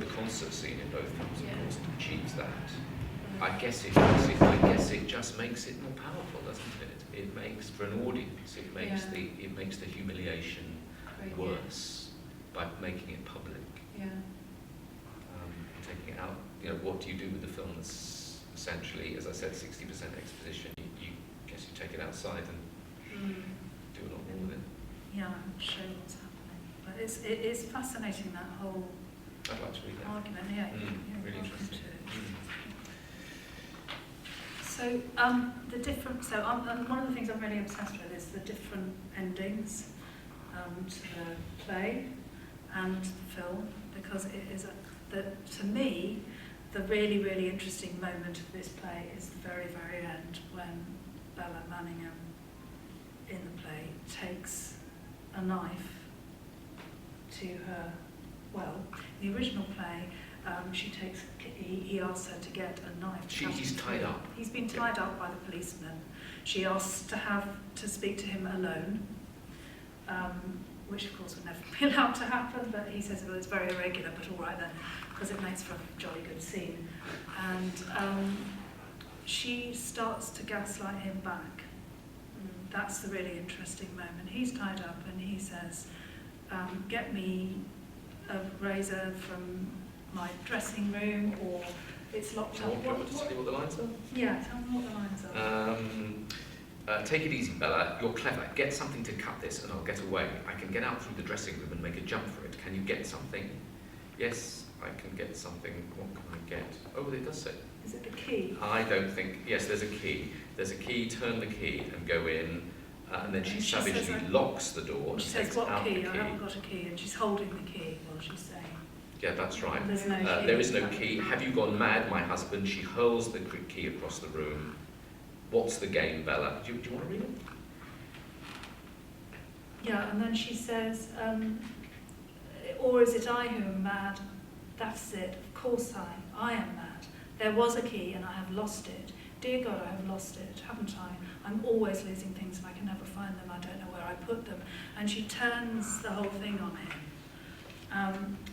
Speaker 2: The concert scene in both films, of
Speaker 3: Yeah.
Speaker 2: course, achieves that. I guess it just makes it more powerful, doesn't it? It makes, for an audience, it makes the humiliation
Speaker 3: Great,
Speaker 2: worse by making it public.
Speaker 3: Yeah.
Speaker 2: Taking it out. What do you do with the film that's essentially, as I said, 60% exposition? You take it outside and do a lot more with it.
Speaker 1: Yeah, show what's happening. But it is fascinating, that whole
Speaker 2: I'd like to read that.
Speaker 1: argument. Yeah,
Speaker 2: Really
Speaker 1: welcome
Speaker 2: interesting.
Speaker 1: to it. So one of the things I'm really obsessed with is the different endings to the play and the film, because it is to me, the really, really interesting moment of this play is the very, very end, when Bella Manningham in the play takes a knife to her. Well, in the original play, he asks her to get a knife.
Speaker 2: He's tied up.
Speaker 1: He's been tied up by the policeman. She asks to speak to him alone, which of course would never be allowed to happen, but he says, well, it's very irregular, but all right then, because it makes for a jolly good scene. And she starts to gaslight him back. That's the really interesting moment. He's tied up and he says, get me a razor from my dressing room, or it's locked up.
Speaker 2: Do you want to tell me what the lines are?
Speaker 1: Yeah, tell me what the lines are.
Speaker 2: Take it easy, Bella. You're clever. Get something to cut this and I'll get away. I can get out through the dressing room and make a jump for it. Can you get something? Yes, I can get something. What can I get? Oh, it does say.
Speaker 1: Is it the key?
Speaker 2: I don't think... Yes, there's a key. There's a key. Turn the key and go in. And then she savagely
Speaker 1: says,
Speaker 2: locks the door and
Speaker 1: she says,
Speaker 2: takes
Speaker 1: what
Speaker 2: out
Speaker 1: key?
Speaker 2: the
Speaker 1: I
Speaker 2: key.
Speaker 1: haven't got a key. And she's holding the key while she's saying.
Speaker 2: Yeah, that's right.
Speaker 1: There's no key.
Speaker 2: There is no key. Have you gone mad, my husband? She hurls the key across the room. What's the game, Bella? Do you want to read it?
Speaker 1: Yeah, and then she says, or is it I who am mad? That's it. Of course I am mad. There was a key and I have lost it. Dear God, I have lost it, haven't I? I'm always losing things and I can never find them. I don't know where I put them. And she turns the whole thing on him.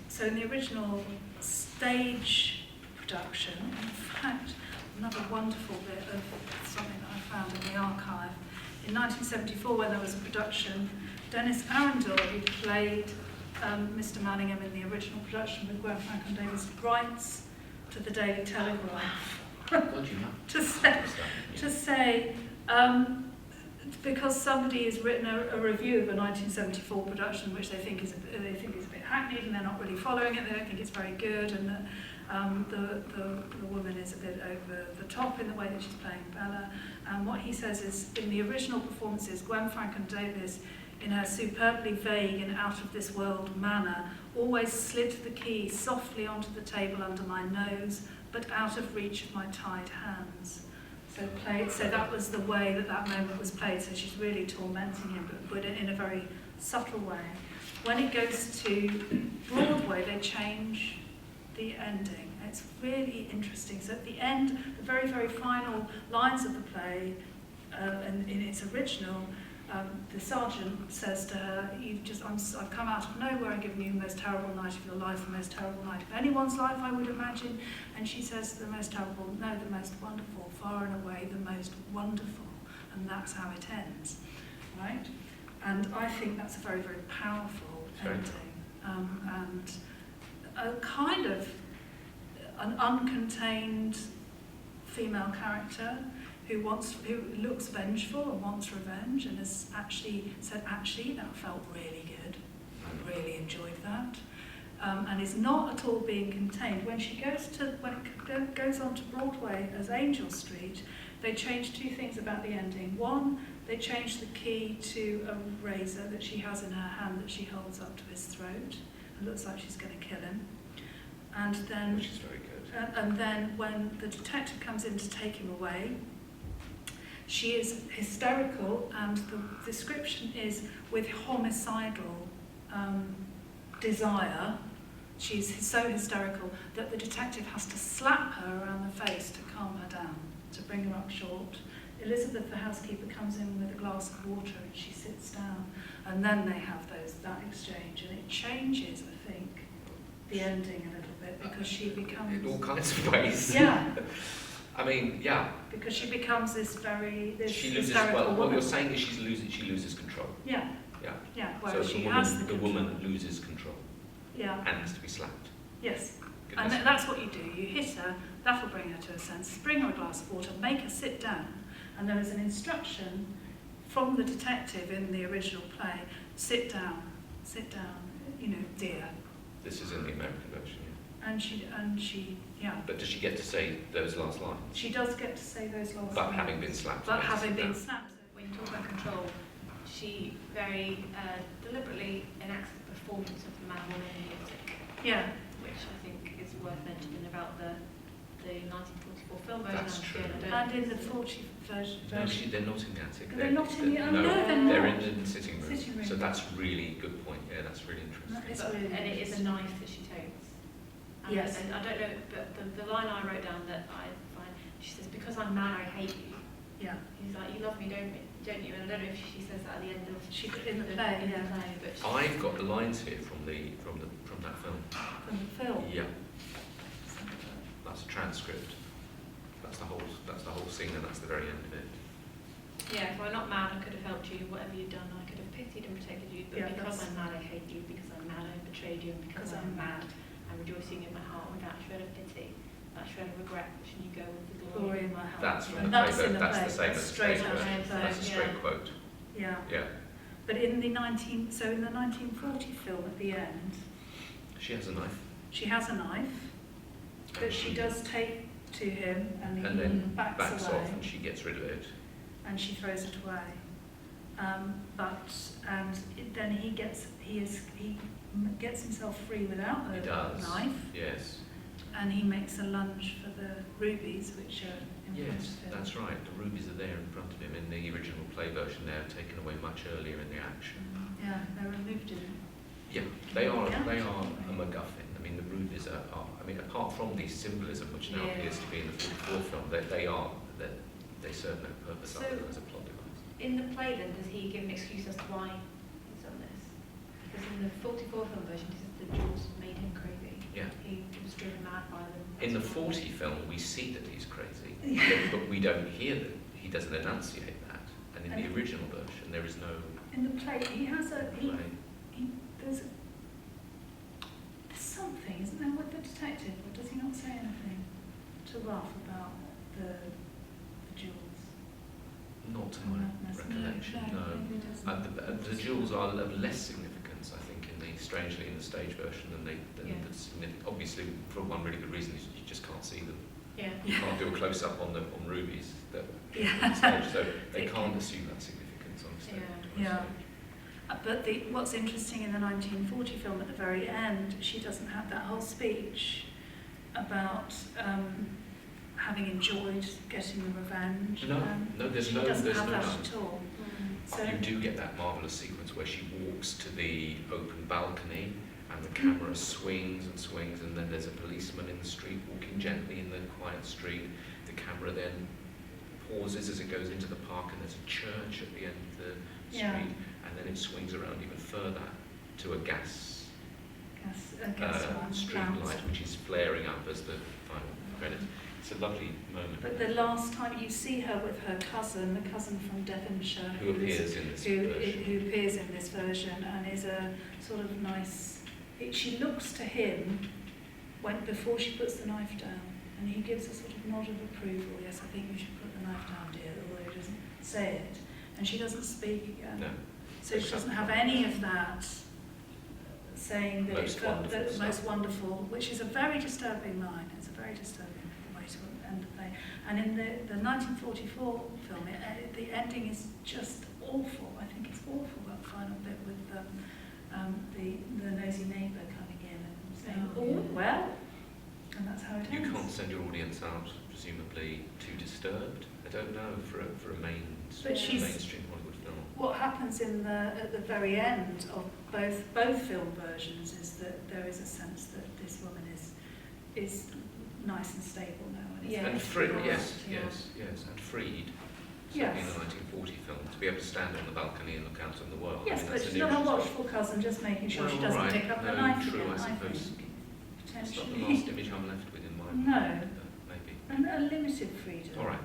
Speaker 1: So in the original stage production, in fact, another wonderful bit of something that I found in the archive, in 1974 when there was a production, Dennis Arundel, who played Mr. Manningham in the original production with Gwen Franklin Davis, writes to the Daily Telegraph
Speaker 2: God, you have.
Speaker 1: to say because somebody has written a review of a 1974 production which they think is a bit hackneyed and they're not really following it, they don't think it's very good, and that the woman is a bit over the top in the way that she's playing Bella. And what he says is, in the original performances, Gwen Franklin Davis, in her superbly vague and out-of-this-world manner, always slid the key softly onto the table under my nose, but out of reach of my tied hands. So that was the way that moment was played. So she's really tormenting him, but in a very subtle way. When it goes to Broadway, they change the ending. It's really interesting. So at the end, the very, very final lines of the play, and in its original, the sergeant says to her, I've come out of nowhere and given you the most terrible night of your life, the most terrible night of anyone's life, I would imagine. And she says, the most terrible, no, the most wonderful, far and away the most wonderful. And that's how it ends, right? And I think that's a very, very powerful ending. And a kind of an uncontained female character who looks vengeful and wants revenge, and has actually said, that felt really good. I really enjoyed that. And is not at all being contained. When it goes on to Broadway as Angel Street, they changed two things about the ending. One, they changed the key to a razor that she has in her hand that she holds up to his throat. It looks like she's going to kill him. And then,
Speaker 2: which is very good.
Speaker 1: And then when the detective comes in to take him away, she is hysterical, and the description is with homicidal desire. She's so hysterical that the detective has to slap her around the face to calm her down, to bring her up short. Elizabeth, the housekeeper, comes in with a glass of water and she sits down, and then they have that exchange, and it changes, I think, the ending a little bit, because she becomes...
Speaker 2: In all kinds of ways.
Speaker 1: Yeah.
Speaker 2: I mean, yeah.
Speaker 1: Because she becomes this
Speaker 2: she loses,
Speaker 1: hysterical
Speaker 2: well,
Speaker 1: woman.
Speaker 2: what you're saying is she loses control.
Speaker 1: Yeah.
Speaker 2: Yeah.
Speaker 1: Yeah,
Speaker 2: So
Speaker 1: whereas she
Speaker 2: the
Speaker 1: has the control.
Speaker 2: woman loses control.
Speaker 1: Yeah.
Speaker 2: And has to be slapped.
Speaker 1: Yes.
Speaker 2: Goodness.
Speaker 1: And that's what you do. You hit her, that'll bring her to her senses, bring her a glass of water, make her sit down. And there is an instruction from the detective in the original play, sit down, dear.
Speaker 2: This is in the American version, yeah.
Speaker 1: And she, yeah.
Speaker 2: But does she get to say those last lines?
Speaker 1: She does get to say those last
Speaker 2: But
Speaker 1: lines.
Speaker 2: having been slapped.
Speaker 1: But having been slapped.
Speaker 3: When you talk about control, she very deliberately enacts the performance of the man, woman, and music.
Speaker 1: Yeah.
Speaker 3: Which I think is worth mentioning about the 1944 film version.
Speaker 2: That's true.
Speaker 1: And in the 40 version.
Speaker 2: No, they're not in the attic.
Speaker 1: They're not in the attic.
Speaker 2: No,
Speaker 1: No, they're
Speaker 2: they're
Speaker 1: not.
Speaker 2: in the sitting room.
Speaker 1: Sitting room.
Speaker 2: So that's really good point. Yeah, that's really interesting.
Speaker 1: That is really
Speaker 3: And it is a knife that she takes. And
Speaker 1: Yes.
Speaker 3: And I don't know, but the line I wrote down that I find, she says, because I'm mad, I hate you.
Speaker 1: Yeah.
Speaker 3: He's like, you love me, don't you? And I don't know if she says that at the end of
Speaker 1: In the play,
Speaker 3: in
Speaker 1: yeah.
Speaker 3: the play, but
Speaker 2: I've got the lines here from that film.
Speaker 1: From the film.
Speaker 2: Yeah, that's a transcript. That's the whole scene, and that's the very end of it.
Speaker 3: yeah, if I'm not mad, I could have helped you. Whatever you'd done, I could have pitied and protected you. But
Speaker 1: Yeah,
Speaker 3: because
Speaker 1: that's-
Speaker 3: I'm mad, I hate you. Because I'm mad, I betrayed you. And because I'm mad, I'm rejoicing in my heart without a shred of pity, that shred of regret, wishing you go with the glory in my heart.
Speaker 2: That's from
Speaker 1: And
Speaker 2: the
Speaker 1: that's
Speaker 2: play,
Speaker 1: in the
Speaker 2: that's
Speaker 1: play.
Speaker 2: the same
Speaker 1: That's
Speaker 2: as the
Speaker 1: straight
Speaker 2: stage
Speaker 1: out
Speaker 2: version.
Speaker 3: of the
Speaker 2: That's a
Speaker 3: play,
Speaker 2: straight
Speaker 3: yeah.
Speaker 2: quote.
Speaker 1: Yeah.
Speaker 2: Yeah,
Speaker 1: But in the 1940 film at the end,
Speaker 2: she has a knife.
Speaker 1: she has a knife that she does take to him, and he
Speaker 2: and then
Speaker 1: backs away,
Speaker 2: off, and she gets rid of it.
Speaker 1: and she throws it away. Then he gets himself free without
Speaker 2: He
Speaker 1: the
Speaker 2: does.
Speaker 1: knife,
Speaker 2: Yes.
Speaker 1: and he makes a lunge for the rubies, which are in front
Speaker 2: Yes,
Speaker 1: of him.
Speaker 2: that's right. The rubies are there in front of him. In the original play version, they're taken away much earlier in the action.
Speaker 1: Yeah, they're removed in.
Speaker 2: Yeah, they are
Speaker 1: Yeah.
Speaker 2: a MacGuffin. I mean, the rubies are I mean, apart from the symbolism which now
Speaker 3: Yeah.
Speaker 2: appears to be in the 44 film, they serve no purpose
Speaker 3: So-
Speaker 2: other than as a plot device.
Speaker 3: In the play, then, does he give an excuse as to why he's done this? Because in the 44 film version, he says the jewels made him crazy.
Speaker 2: Yeah.
Speaker 3: He was driven mad by them.
Speaker 2: In the 40 film, we see that he's crazy, but we don't hear that. He doesn't enunciate that. And in the original version, there is no
Speaker 1: In the play, he has
Speaker 2: play.
Speaker 1: there's something, isn't there, with the detective, or does he not say anything to Ralph about the jewels?
Speaker 2: Not to my recollection, no.
Speaker 1: maybe it doesn't.
Speaker 2: The jewels are of less significance, I think, strangely in the stage version than
Speaker 3: Yeah.
Speaker 2: the significant. Obviously, for one really good reason, is you just can't see them.
Speaker 3: Yeah.
Speaker 2: You can't do a close up on rubies that
Speaker 1: Yeah.
Speaker 2: on the stage, so they can't assume that significance on stage.
Speaker 3: Yeah.
Speaker 1: But what's interesting in the 1940 film at the very end, she doesn't have that whole speech about having enjoyed getting the revenge.
Speaker 2: No, there's
Speaker 1: she
Speaker 2: no,
Speaker 1: doesn't
Speaker 2: there's
Speaker 1: have
Speaker 2: no
Speaker 1: that
Speaker 2: none.
Speaker 1: at all. So
Speaker 2: You do get that marvellous sequence where she walks to the open balcony and the camera swings and swings, and then there's a policeman in the street walking gently in the quiet street. The camera then pauses as it goes into the park, and there's a church at the end of the street,
Speaker 1: Yeah.
Speaker 2: and then it swings around even further to a gas street
Speaker 1: lamp.
Speaker 2: light, which is flaring up as the final credits. It's a lovely moment.
Speaker 1: But the last time you see her with her cousin, the cousin from Devonshire,
Speaker 2: Who appears in this version.
Speaker 1: who appears in this version and is a sort of nice. She looks to him before she puts the knife down, and he gives a sort of nod of approval. Yes, I think you should put the knife down, dear, although he doesn't say it, and she doesn't speak again.
Speaker 2: No.
Speaker 1: So she doesn't have any of that saying that
Speaker 2: Most
Speaker 1: it's got
Speaker 2: wonderful
Speaker 1: the
Speaker 2: stuff.
Speaker 1: most wonderful, which is a very disturbing line. It's a very disturbing way to end the play. And in the 1944 film, the ending is just awful. I think it's awful, that final bit with the nosy neighbour coming in and saying, "Oh, well," and that's how it
Speaker 2: You
Speaker 1: ends.
Speaker 2: can't send your audience out, presumably, too disturbed. I don't know, for a mainstream Hollywood film.
Speaker 1: What happens at the very end of both film versions is that there is a sense that this woman is nice and stable now. And
Speaker 3: Yeah.
Speaker 2: And free, yes,
Speaker 3: Yeah.
Speaker 2: yes, and freed.
Speaker 1: Yes.
Speaker 2: Certainly in the 1940 film, to be able to stand on the balcony and look out on the world.
Speaker 1: Yes,
Speaker 2: I mean,
Speaker 1: but
Speaker 2: that's
Speaker 1: she's
Speaker 2: an
Speaker 1: not a
Speaker 2: interesting-
Speaker 1: watchful cousin, just making sure she
Speaker 2: Well,
Speaker 1: doesn't
Speaker 2: right.
Speaker 1: pick up the
Speaker 2: No,
Speaker 1: knife
Speaker 2: true,
Speaker 1: again,
Speaker 2: I
Speaker 1: I
Speaker 2: suppose.
Speaker 1: think.
Speaker 2: It's not the
Speaker 1: Potentially.
Speaker 2: last image I'm left with in my
Speaker 1: No.
Speaker 2: mind. Maybe.
Speaker 1: And a limited freedom.
Speaker 2: All right.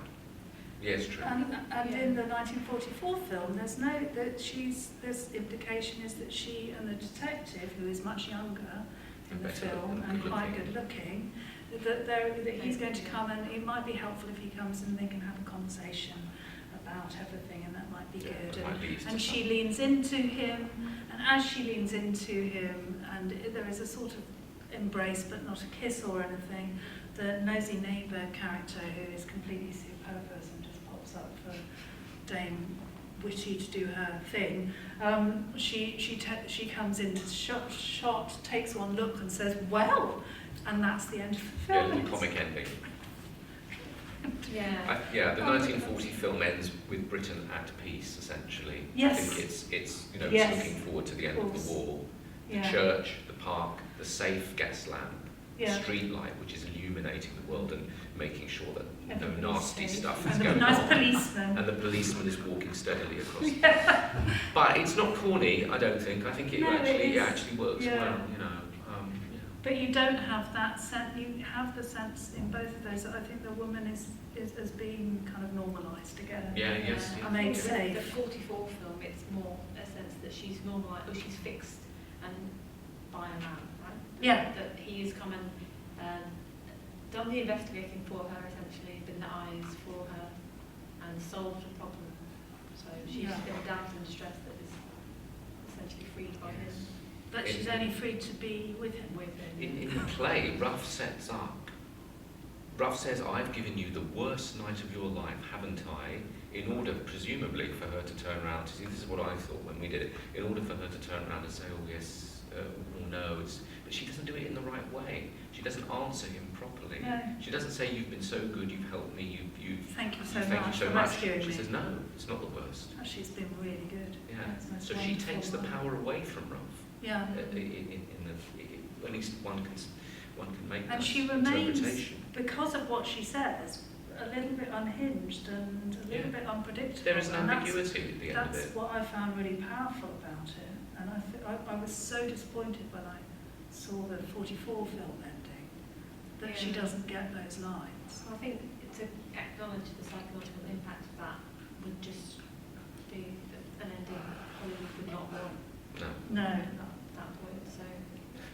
Speaker 2: Yes, true.
Speaker 1: And
Speaker 3: Yeah.
Speaker 1: in the 1944 film, this implication is that she and the detective, who is much younger in
Speaker 2: And
Speaker 1: the
Speaker 2: better
Speaker 1: film
Speaker 2: looking.
Speaker 1: and quite good looking, that he's going to come, and it might be helpful if he comes and they can have a conversation about everything, and that might be
Speaker 2: Yeah,
Speaker 1: good.
Speaker 2: that might lead to
Speaker 1: And she
Speaker 2: something.
Speaker 1: leans into him, and as she leans into him, and there is a sort of embrace but not a kiss or anything, the nosy neighbour character, who is completely superfluous and just pops up for Dame Witty to do her thing, she comes into shot, takes one look and says, "Well," and that's the end of the
Speaker 2: Yeah,
Speaker 1: film.
Speaker 2: little comic ending.
Speaker 3: Yeah.
Speaker 2: The 1940 film ends with Britain at peace, essentially.
Speaker 1: Yes.
Speaker 2: I think it's
Speaker 1: Yes.
Speaker 2: it's looking forward to the end of
Speaker 1: course.
Speaker 2: the war. The
Speaker 1: Yeah.
Speaker 2: church, the park, the safe gas lamp, the
Speaker 1: Yeah.
Speaker 2: street light, which is illuminating the world and making sure that no
Speaker 1: Everybody's
Speaker 2: nasty
Speaker 1: safe.
Speaker 2: stuff is
Speaker 1: And a
Speaker 2: going
Speaker 1: nice
Speaker 2: on.
Speaker 1: policeman.
Speaker 2: And the policeman is walking steadily across. But it's not corny, I don't think. I think it
Speaker 1: No,
Speaker 2: actually
Speaker 1: is.
Speaker 2: actually works
Speaker 1: Yeah.
Speaker 2: well.
Speaker 1: But you don't have that sense. You have the sense in both of those that I think the woman is as being kind of normalised again.
Speaker 2: Yeah, yes, yeah.
Speaker 1: I made
Speaker 3: The
Speaker 1: safe.
Speaker 3: 44 film, it's more a sense that she's normalised, or she's fixed and by a man, right?
Speaker 1: Yeah.
Speaker 3: That he has come and done the investigating for her, essentially, been the eyes for her, and solved the problem. So she's
Speaker 1: Yeah.
Speaker 3: been damaged and distressed that is essentially freed by him.
Speaker 1: But she's only free to be with him.
Speaker 3: With him.
Speaker 2: In the play, Ruff sets up. Ruff says, "I've given you the worst night of your life, haven't I?" In order, presumably, for her to turn around. See, this is what I thought when we did it. In order for her to turn around and say, "Oh yes," or "No," but she doesn't do it in the right way. She doesn't answer him properly.
Speaker 1: No.
Speaker 2: She doesn't say, "You've been so good, you've helped me,
Speaker 1: Thank you so
Speaker 2: thank
Speaker 1: much
Speaker 2: you so
Speaker 1: for
Speaker 2: much."
Speaker 1: rescuing
Speaker 2: She
Speaker 1: me.
Speaker 2: says, "No, it's not the worst."
Speaker 1: She's been really good.
Speaker 2: Yeah.
Speaker 1: That's the most
Speaker 2: So she
Speaker 1: wonderful
Speaker 2: takes the
Speaker 1: one.
Speaker 2: power away from Ruff.
Speaker 1: Yeah.
Speaker 2: At least one can make
Speaker 1: And
Speaker 2: that
Speaker 1: she remains,
Speaker 2: interpretation.
Speaker 1: because of what she says, a little bit unhinged and a little
Speaker 2: Yeah.
Speaker 1: bit unpredictable.
Speaker 2: There is an
Speaker 1: And
Speaker 2: ambiguity at the end of
Speaker 1: That's
Speaker 2: it.
Speaker 1: what I found really powerful about it. And I was so disappointed when I saw the 44 film ending that she
Speaker 3: Yeah.
Speaker 1: doesn't get those lines.
Speaker 3: So I think to acknowledge the psychological impact of that would just be an ending Hollywood would not want
Speaker 1: No.
Speaker 3: at that point. So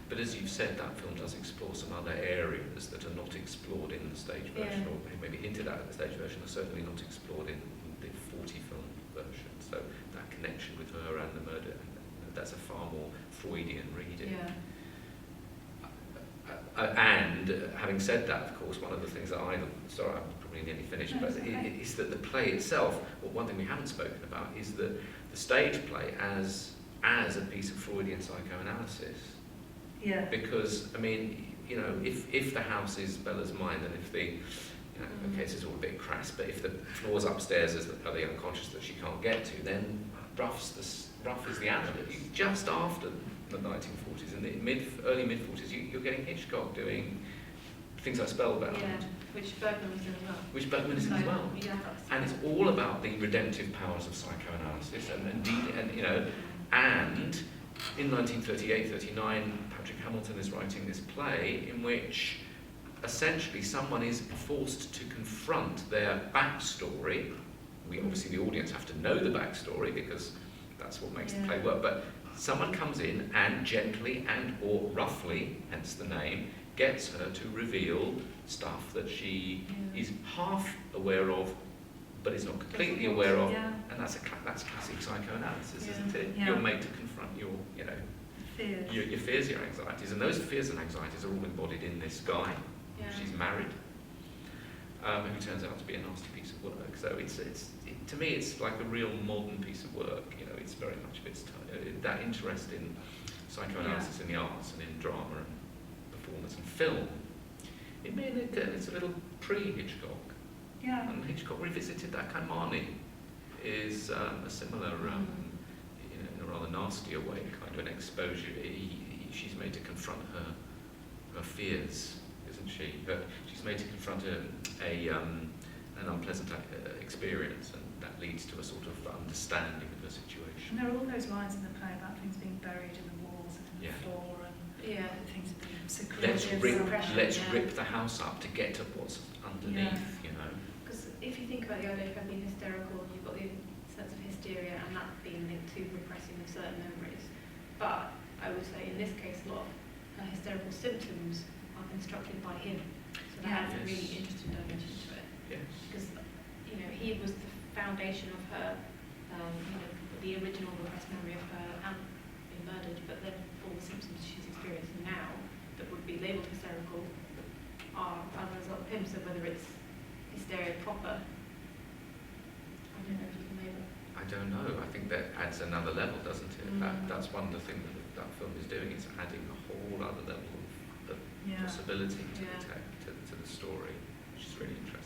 Speaker 2: But as you've said, that film does explore some other areas that are not explored in the stage version,
Speaker 3: Yeah.
Speaker 2: or maybe hinted at in the stage version, are certainly not explored in the 40 film version. So that connection with her and the murder, that's a far more Freudian reading.
Speaker 3: yeah.
Speaker 2: And having said that, of course, one of the things that I'm probably nearly finished,
Speaker 1: No,
Speaker 2: but
Speaker 1: it's okay.
Speaker 2: is that the play itself, well, one thing we haven't spoken about is that the stage play as a piece of Freudian psychoanalysis.
Speaker 1: Yeah.
Speaker 2: Because, I mean, if the house is Bella's mind, and if the, okay, this is all a bit crass, but if the floors upstairs are the unconscious that she can't get to, then Ruff is the animal. Just after the 1940s, in the early mid-40s, you're getting Hitchcock doing things like Spellbound,
Speaker 3: Yeah, which Bergman was doing as well.
Speaker 2: which Bergman is in
Speaker 3: So,
Speaker 2: as well.
Speaker 3: yeah, that's-
Speaker 2: And it's all about the redemptive powers of psychoanalysis, and in 1938-39, Patrick Hamilton is writing this play in which essentially someone is forced to confront their backstory. Obviously the audience have to know the backstory because that's what makes the play work, but someone comes in and gently and or roughly, hence the name, gets her to reveal stuff that she is half aware of but is not completely aware of, and that's classic psychoanalysis, isn't it?
Speaker 1: Yeah.
Speaker 2: You're made to confront your
Speaker 1: Fears.
Speaker 2: your fears, your anxieties, and those fears and anxieties are all embodied in this guy.
Speaker 3: Yeah.
Speaker 2: She's married, who turns out to be a nasty piece of work. So to me, it's like a real modern piece of work. It's very much of its time. That interest in psychoanalysis in the arts and in drama and performance and film. It's a little pre-Hitchcock.
Speaker 1: Yeah.
Speaker 2: And Hitchcock revisited that kind of Marnie is a similar, in a rather nastier way, kind of an exposure. She's made to confront her fears, isn't she? She's made to confront an unpleasant experience, and that leads to a sort of understanding of the situation.
Speaker 1: And there are all those lines in the play about things being buried in the walls and in the floor, and things being secretive.
Speaker 2: Let's rip the house up to get at what's underneath,
Speaker 3: Because if you think about the idea of her being hysterical, you've got the sense of hysteria and that being linked to repressing of certain memories. But I would say in this case, a lot of her hysterical symptoms are constructed by him. So that has a really interesting dimension to it.
Speaker 2: Yes.
Speaker 3: Because, he was the foundation of her, the original repressed memory of her and being murdered, but then all the symptoms she's experiencing now that would be labelled hysterical are as a result of him. So whether it's hysteria proper, I don't know if you can label it.
Speaker 2: I don't know. I think that adds another level, doesn't it? That's one of the things that film is doing. It's adding a whole other level of possibility to the story, which is really interesting.